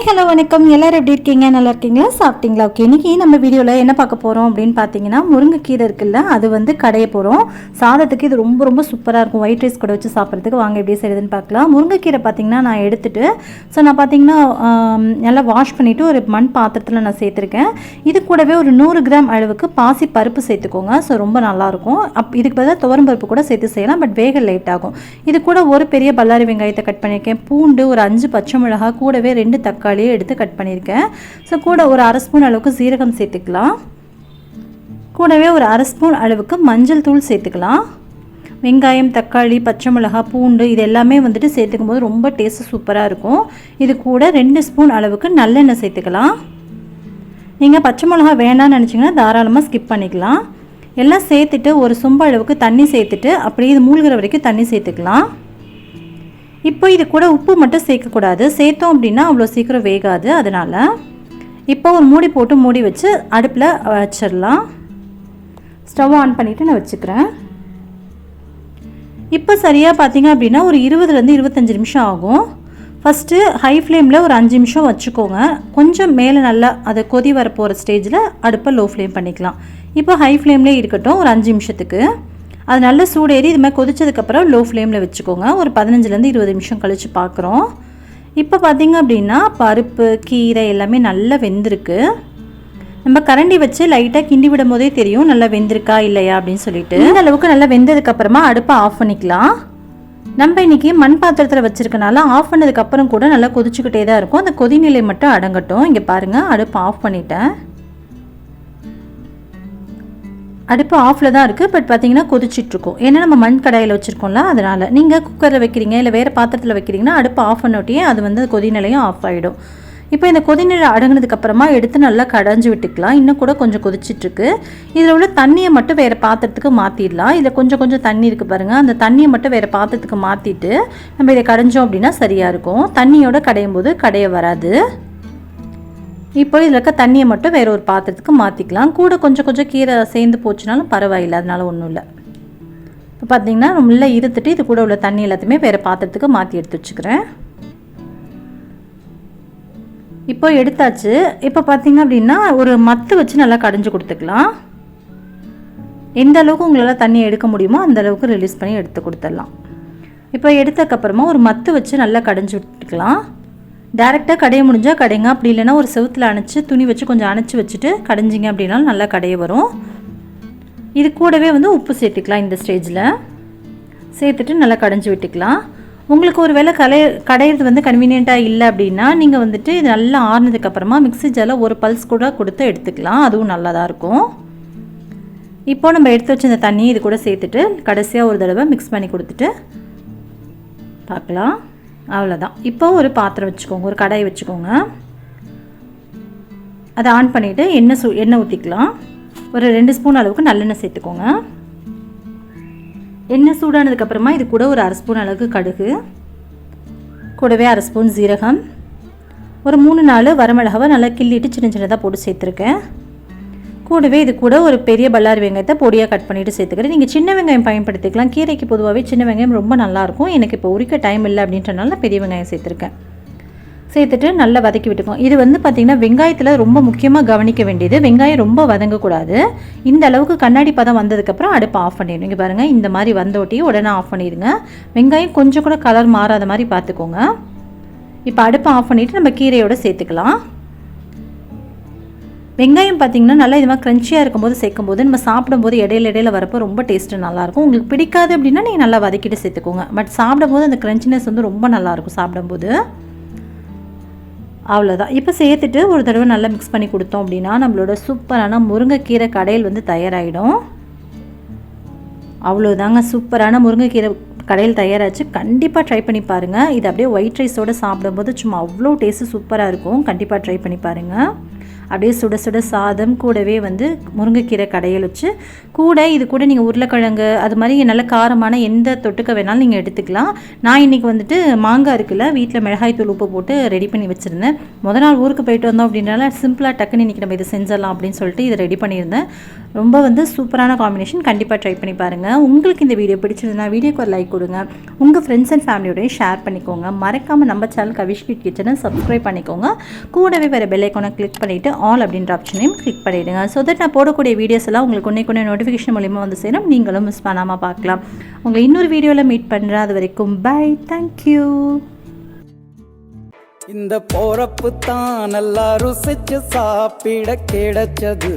Hi hello வணக்கம். எல்லோரும் எப்படி இருக்கீங்க? நல்லா இருக்கீங்களா? சாப்பிட்டீங்களா? ஓகே, இன்றைக்கி நம்ம வீடியோவில் என்ன பார்க்க போகிறோம் அப்படின்னு பார்த்தீங்கன்னா, முருங்கைக்கீரை இருக்குல்ல, அது வந்து கடைய போகிறோம். சாதத்துக்கு இது ரொம்ப ரொம்ப சூப்பராக இருக்கும். ஒயிட் ரைஸ் கூட வச்சு சாப்பிட்றதுக்கு வாங்க எப்படி செய்யுதுன்னு பார்க்கலாம். முருங்கைக்கீரை பார்த்தீங்கன்னா நான் எடுத்துகிட்டு நான் பார்த்தீங்கன்னா நல்லா வாஷ் பண்ணிவிட்டு ஒரு மண் பாத்திரத்தில் நான் சேர்த்துருக்கேன். இது கூடவே ஒரு 100 கிராம் அளவுக்கு பாசி பருப்பு சேர்த்துக்கோங்க. ரொம்ப நல்லாயிருக்கும். இதுக்கு பதிலாக துவரம் பருப்பு கூட சேர்த்து செய்யலாம், பட் வேக லேட் ஆகும். இது கூட ஒரு பெரிய பல்லாரி வெங்காயத்தை கட் பண்ணியிருக்கேன், பூண்டு ஒரு 5 பச்சை மிளகாய், கூடவே 2 தக்காளியை எடுத்து கட் பண்ணியிருக்கேன். கூட ஒரு அரை ஸ்பூன் அளவுக்கு சீரகம் சேர்த்துக்கலாம். கூடவே ஒரு அரை ஸ்பூன் அளவுக்கு மஞ்சள் தூள் சேர்த்துக்கலாம். வெங்காயம், தக்காளி, பச்சை மிளகாய், பூண்டு இது எல்லாமே வந்துட்டு சேர்த்துக்கும் போது ரொம்ப டேஸ்ட்டு சூப்பராக இருக்கும். இது கூட 2 ஸ்பூன் அளவுக்கு நல்லெண்ணெய் சேர்த்துக்கலாம். நீங்கள் பச்சை மிளகாய் வேண்டாம்னு நினச்சிங்கன்னா தாராளமாக ஸ்கிப் பண்ணிக்கலாம். எல்லாம் சேர்த்துட்டு ஒரு சொம்பு அளவுக்கு தண்ணி சேர்த்துட்டு அப்படியே இது மூழ்கிற வரைக்கும் தண்ணி சேர்த்துக்கலாம். இப்போ இது கூட உப்பு மட்டும் சேர்க்கக்கூடாது, சேர்த்தோம் அப்படின்னா அவ்வளோ சீக்கிரம் வேகாது. அதனால் இப்போ ஒரு மூடி போட்டு மூடி வச்சு அடுப்பில் வச்சிடலாம். ஸ்டவ் ஆன் பண்ணிவிட்டு நான் வச்சுக்கிறேன். இப்போ சரியாக பார்த்தீங்க அப்படின்னா ஒரு 20லேருந்து 25 நிமிஷம் ஆகும். ஃபஸ்ட்டு ஹை ஃப்ளேமில் ஒரு 5 நிமிஷம் வச்சுக்கோங்க. கொஞ்சம் மேலே நல்லா அதை கொதி வர போகிற ஸ்டேஜில் அடுப்பை லோ ஃப்ளேம் பண்ணிக்கலாம். இப்போ ஹை ஃப்ளேம்லேயே இருக்கட்டும் ஒரு 5 நிமிஷத்துக்கு. அது நல்ல சூடேறி இது மாதிரி கொதிச்சதுக்கப்புறம் லோ ஃப்ளேமில் வச்சுக்கோங்க. ஒரு 15லேருந்து 20 நிமிஷம் கழித்து பார்க்குறோம். இப்போ பார்த்திங்க அப்படின்னா பருப்பு, கீரை எல்லாமே நல்லா வெந்திருக்கு. நம்ம கரண்டி வச்சு லைட்டாக கிண்டி விடும் போதே தெரியும் நல்லா வெந்திருக்கா இல்லையா அப்படின்னு சொல்லிட்டு. இந்த அளவுக்கு நல்லா வெந்ததுக்கப்புறமா அடுப்பை ஆஃப் பண்ணிக்கலாம். நம்ம இன்றைக்கி மண் பாத்திரத்தில் வச்சுருக்கனால ஆஃப் பண்ணதுக்கப்புறம் கூட நல்லா கொதிச்சுக்கிட்டே தான் இருக்கும். அந்த கொதிநிலை மட்டும் அடங்கட்டும். இங்கே பாருங்கள், அடுப்பை ஆஃப் பண்ணிட்டேன். அடுப்பு ஆஃபில் தான் இருக்குது, பட் பார்த்தீங்கன்னா கொதிச்சிட்ருக்கும். ஏன்னா நம்ம மண் கடாயில் வச்சுருக்கோம்ல, அதனால். நீங்கள் குக்கரில் வைக்கிறீங்க இல்லை வேறு பாத்திரத்தில் வைக்கிறீங்கன்னா அடுப்பு ஆஃப் பண்ணோட்டியே அது வந்து கொதிநிலையும் ஆஃப் ஆகிடும். இப்போ இந்த கொதிநிலை அடங்கினதுக்கப்புறமா எடுத்து நல்லா கடைஞ்சி விட்டுக்கலாம். இன்னும் கூட கொஞ்சம் கொதிச்சிட்ருக்கு. இதில் உள்ள தண்ணியை மட்டும் வேறு பாத்திரத்துக்கு மாற்றிடலாம். இதில் கொஞ்சம் கொஞ்சம் தண்ணி இருக்குது பாருங்கள், அந்த தண்ணியை மட்டும் வேறு பாத்திரத்துக்கு மாற்றிட்டு நம்ம இதை கடைஞ்சோம் அப்படின்னா சரியாக இருக்கும். தண்ணியோடு கடையும் போது கடைய வராது. இப்போ இதில் இருக்க தண்ணியை மட்டும் வேறு ஒரு பாத்திரத்துக்கு மாற்றிக்கலாம். கூட கொஞ்சம் கொஞ்சம் கீரை சேர்ந்து போச்சுனாலும் பரவாயில்லை, அதனால ஒன்றும் இல்லை. இப்போ பார்த்தீங்கன்னா நல்லா இருத்துட்டு இது கூட உள்ள தண்ணி எல்லாத்தையுமே வேறு பாத்திரத்துக்கு மாற்றி எடுத்து வச்சுக்கிறேன். இப்போ எடுத்தாச்சு. இப்போ பார்த்தீங்க அப்படின்னா ஒரு மத்து வச்சு நல்லா கடைஞ்சி கொடுத்துக்கலாம். எந்த அளவுக்கு உங்களால் தண்ணியை எடுக்க முடியுமோ அந்த அளவுக்கு ரிலீஸ் பண்ணி எடுத்து கொடுத்துடலாம். இப்போ எடுத்ததுக்கப்புறமா ஒரு மத்து வச்சு நல்லா கடைஞ்சி விட்டுக்கலாம். டேரெக்டாக கடைய முடிஞ்சால் கடைங்க, அப்படி இல்லைன்னா ஒரு செவுத்தில் அணைச்சி துணி வச்சு கொஞ்சம் அணைச்சி வச்சுட்டு கடைஞ்சிங்க அப்படின்னாலும் நல்லா கடைய வரும். இது கூடவே வந்து உப்பு சேர்த்துக்கலாம். இந்த ஸ்டேஜில் சேர்த்துட்டு நல்லா கடைஞ்சி விட்டுக்கலாம். உங்களுக்கு ஒரு வேளை கடையிறது வந்து கன்வீனியண்ட்டாக இல்லை அப்படின்னா நீங்கள் வந்துட்டு இது நல்லா ஆறுனதுக்கப்புறமா மிக்ஸி ஜாரில் ஒரு பல்ஸ் கூட கொடுத்து எடுத்துக்கலாம். அதுவும் நல்லா தான் இருக்கும். இப்போ நம்ம எடுத்து வச்ச இந்த தண்ணியை இது கூட சேர்த்துட்டு கடைசியாக ஒரு தடவை மிக்ஸ் பண்ணி கொடுத்துட்டு பார்க்கலாம். அவ்வளோதான். இப்போ ஒரு பாத்திரம் வச்சுக்கோங்க, ஒரு கடாய் வச்சுக்கோங்க. அதை ஆன் பண்ணிவிட்டு எண்ணெய் ஊற்றிக்கலாம். ஒரு 2 ஸ்பூன் அளவுக்கு நல்லெண்ணெய் சேர்த்துக்கோங்க. எண்ணெய் சூடானதுக்கப்புறமா இது கூட ஒரு அரை ஸ்பூன் அளவுக்கு கடுகு, கூடவே அரை ஸ்பூன் சீரகம், ஒரு 3-4 வரமிளகாவை நல்லா கிள்ளிட்டு சின்ன சின்னதாக போட்டு சேர்த்துருக்கேன். கூடவே இது கூட ஒரு பெரிய பல்லாரி வெங்காயத்தை பொடியாக கட் பண்ணிவிட்டு சேர்த்துக்கிறேன். நீங்கள் சின்ன வெங்காயம் பயன்படுத்திக்கலாம். கீரைக்கு பொதுவாகவே சின்ன வெங்காயம் ரொம்ப நல்லாயிருக்கும். எனக்கு இப்போ உரிக்க டைம் இல்லை அப்படின்றனால பெரிய வெங்காயம் சேர்த்துருக்கேன். சேர்த்துட்டு நல்லா வதக்கி விட்டுக்கோம். இது வந்து பார்த்திங்கன்னா வெங்காயத்தில் ரொம்ப முக்கியமாக கவனிக்க வேண்டியது, வெங்காயம் ரொம்ப வதங்கக்கூடாது. இந்த அளவுக்கு கண்ணாடி பதம் வந்ததுக்கப்புறம் அடுப்பை ஆஃப் பண்ணிடுங்க. இங்கே பாருங்கள், இந்த மாதிரி வந்தோட்டியும் உடனே ஆஃப் பண்ணிடுங்க. வெங்காயம் கொஞ்சம் கூட கலர் மாறாத மாதிரி பார்த்துக்கோங்க. இப்போ அடுப்பை ஆஃப் பண்ணிவிட்டு நம்ம கீரையோடு சேர்த்துக்கலாம். வெங்காயம் பார்த்திங்கன்னா நல்லா இது மாதிரி க்ரன்ச்சியாக இருக்கும்போது சேர்க்கும்போது நம்ம சாப்பிடும்போது இடையில வரப்போ ரொம்ப டேஸ்ட்டு நல்லாயிருக்கும். உங்களுக்கு பிடிக்காது அப்படின்னா நீங்கள் நல்லா வதக்கிட்டு சேர்த்துக்கோங்க. பட் சாப்பிடும்போது அந்த க்ரன்ச்சினஸ் வந்து ரொம்ப நல்லாயிருக்கும் சாப்பிடும்போது. அவ்வளோதான். இப்போ சேர்த்துட்டு ஒரு தடவை நல்லா மிக்ஸ் பண்ணி கொடுத்தோம் அப்படின்னா நம்மளோட சூப்பரான முருங்கைக்கீரை கடையில் வந்து தயாராகிடும். அவ்வளோதாங்க, சூப்பரான முருங்கைக்கீரை கடையில் தயாராச்சு. கண்டிப்பாக ட்ரை பண்ணி பாருங்கள். இது அப்படியே ஒயிட் ரைஸோடு சாப்பிடும்போது சும்மா அவ்வளோ டேஸ்ட்டு சூப்பராக இருக்கும். கண்டிப்பாக ட்ரை பண்ணி பாருங்கள். அப்படியே சுட சுட சாதம் கூடவே வந்து முருங்கைக்கீரை கடையில் வச்சு இது கூட நீங்கள் உருளைக்கிழங்கு அது மாதிரி நல்ல காரமான எந்த தொட்டுக்க வேணாலும் நீங்கள் எடுத்துக்கலாம். நான் இன்றைக்கி வந்துட்டு மாங்காய் இருக்குல்ல, வீட்டில் மிளகாய் தூள் உப்பு போட்டு ரெடி பண்ணி வச்சுருந்தேன். நாள் ஊருக்கு போயிட்டு வந்தோம் அப்படின்னால சிம்பிளாக டக்குன்னு இன்றைக்கி நம்ம இதை செஞ்சிடலாம் அப்படின்னு சொல்லிட்டு இதை ரெடி பண்ணியிருந்தேன். ரொம்ப வந்து சூப்பரான காம்பினேஷன். கண்டிப்பாக ட்ரை பண்ணி பாருங்கள். உங்களுக்கு இந்த வீடியோ பிடிச்சிருந்தா வீடியோக்கு ஒரு லைக் கொடுங்க. உங்கள் ஃப்ரெண்ட்ஸ் அண்ட் ஃபேமிலியோடய ஷேர் பண்ணிக்கோங்க. மறக்காமல் நம்ம சேனல் கவிஷ் கிச்சனை சப்ஸ்கிரைப் பண்ணிக்கோங்க. கூடவே வேறு பெல் ஐக்கானை கிளிக் பண்ணிவிட்டு ஆல் அப்படின்ற ஆப்ஷனையும் கிளிக் பண்ணிவிடுங்க. ஸோ தட் நான் போடக்கூடிய வீடியோஸ் எல்லாம் உங்களுக்கு ஒன்றே நோட்டிஃபிகேஷன் மூலிமா வந்து சேரும். நீங்களும் மிஸ் பண்ணாமல் பார்க்கலாம். உங்களை இன்னொரு வீடியோவில் மீட் பண்ணுறேன். அது வரைக்கும் பை. தேங்க்யூ. இந்த போறப்பு தான் நல்லா ருசிச்சு சாப்பிட கிடைச்சது.